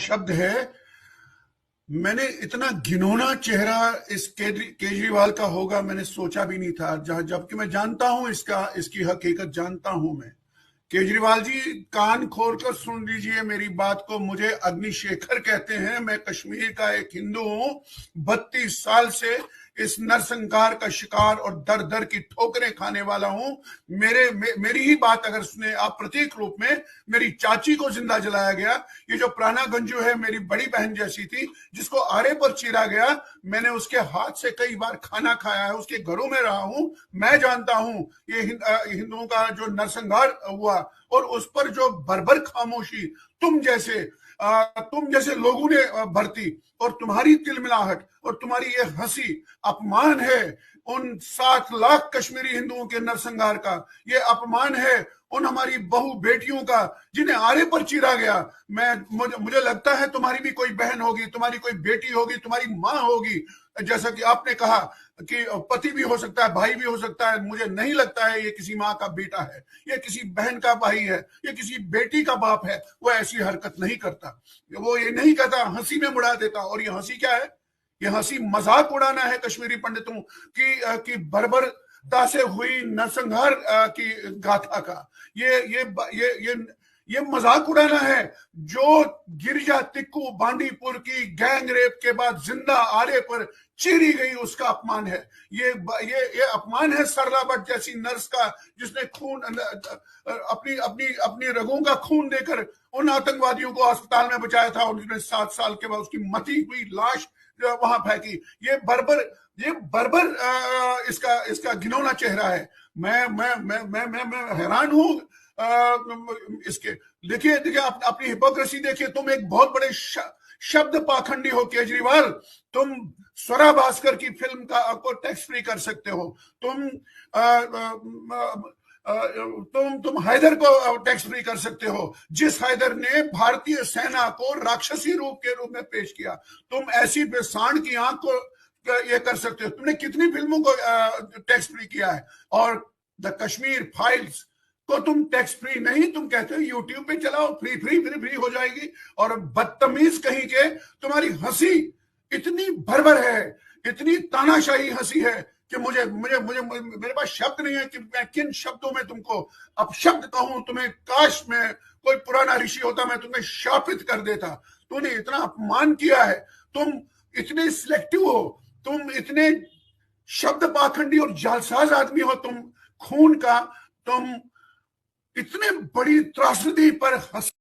शब्द है। मैंने इतना घिनौना चेहरा इस केजरीवाल का होगा मैंने सोचा भी नहीं था, जबकि मैं जानता हूं इसकी हकीकत जानता हूं मैं। केजरीवाल जी, कान खोलकर सुन लीजिए मेरी बात को। मुझे अग्निशेखर कहते हैं, मैं कश्मीर का एक हिंदू हूं। 32 साल से इस नरसंहार का शिकार और दर दर की ठोकरें खाने वाला हूं। मेरी ही बात अगर सुने आप, प्रतीक रूप में मेरी चाची को जिंदा जलाया गया। ये जो प्राणा गंजू है, मेरी बड़ी बहन जैसी थी, जिसको आरे पर चीरा गया। मैंने उसके हाथ से कई बार खाना खाया है, उसके घरों में रहा हूं। मैं जानता हूं ये हिंदुओं का जो नरसंहार हुआ और उस पर जो बर्बर खामोशी तुम जैसे लोगों ने बरती, और तुम्हारी तिलमिलाहट और तुम्हारी ये हंसी अपमान है उन 7 लाख कश्मीरी हिंदुओं के नरसंहार का। ये अपमान है उन हमारी बहु बेटियों का जिन्हें आरे पर चीरा गया। मुझे लगता है तुम्हारी भी कोई बहन होगी, तुम्हारी कोई बेटी होगी, तुम्हारी मां होगी। जैसा कि आपने कहा कि पति भी हो सकता है, भाई भी हो सकता है। मुझे नहीं लगता है ये किसी माँ का बेटा है, ये किसी बहन का भाई है, ये किसी बेटी का बाप है। वो ऐसी हरकत नहीं करता, वो ये नहीं कहता, हंसी में उड़ा देता। और ये हंसी क्या है? ये हंसी मजाक उड़ाना है कश्मीरी पंडितों की बर्बरता से हुई नरसंहार की गाथा का। ये मजाक उड़ाना है। जो गिरिजा तिक्कू बांडीपुर की गैंग रेप के बाद जिंदा आरे पर चीरी गई, उसका अपमान है। ये अपमान है सरला भट्ट जैसी नर्स का, जिसने खून अपनी अपनी अपनी रगों का खून देकर उन आतंकवादियों को अस्पताल में बचाया था, और उसने 7 साल के बाद उसकी मती हुई लाश वहां फेंकी। ये बर्बर इसका घिनौना चेहरा है। मैं हैरान हूं इसके। देखिए अपनी हिपोक्रेसी देखिए। तुम एक बहुत बड़े शब्द पाखंडी हो केजरीवाल। तुम स्वरा भास्कर की फिल्म को टैक्स फ्री कर सकते हो। तुम हैदर को टैक्स फ्री कर सकते हो, जिस हैदर ने भारतीय सेना को राक्षसी रूप के रूप में पेश किया। तुम ऐसी सांड की आंख को ये कर सकते हो। तुमने कितनी फिल्मों को टैक्स फ्री किया है? और द कश्मीर फाइल्स को तुम टैक्स फ्री नहीं, तुम कहते हो यूट्यूब पे चलाओ, फ्री हो जाएगी। और बदतमीज कहीं के, तुम्हारी हंसी इतनी भरभर है, इतनी तानाशाही हंसी है कि मुझे मेरे पास शब्द नहीं है कि मैं किन शब्दों में तुमको अपशब्द कहूं। तुम्हें काश में कोई पुराना ऋषि होता, मैं तुम्हें शापित कर देता। तूने इतना अपमान किया है। तुम इतने सिलेक्टिव हो, तुम इतने शब्द पाखंडी और जालसाज आदमी हो। तुम खून का, तुम इतने बड़ी त्रासदी पर हंस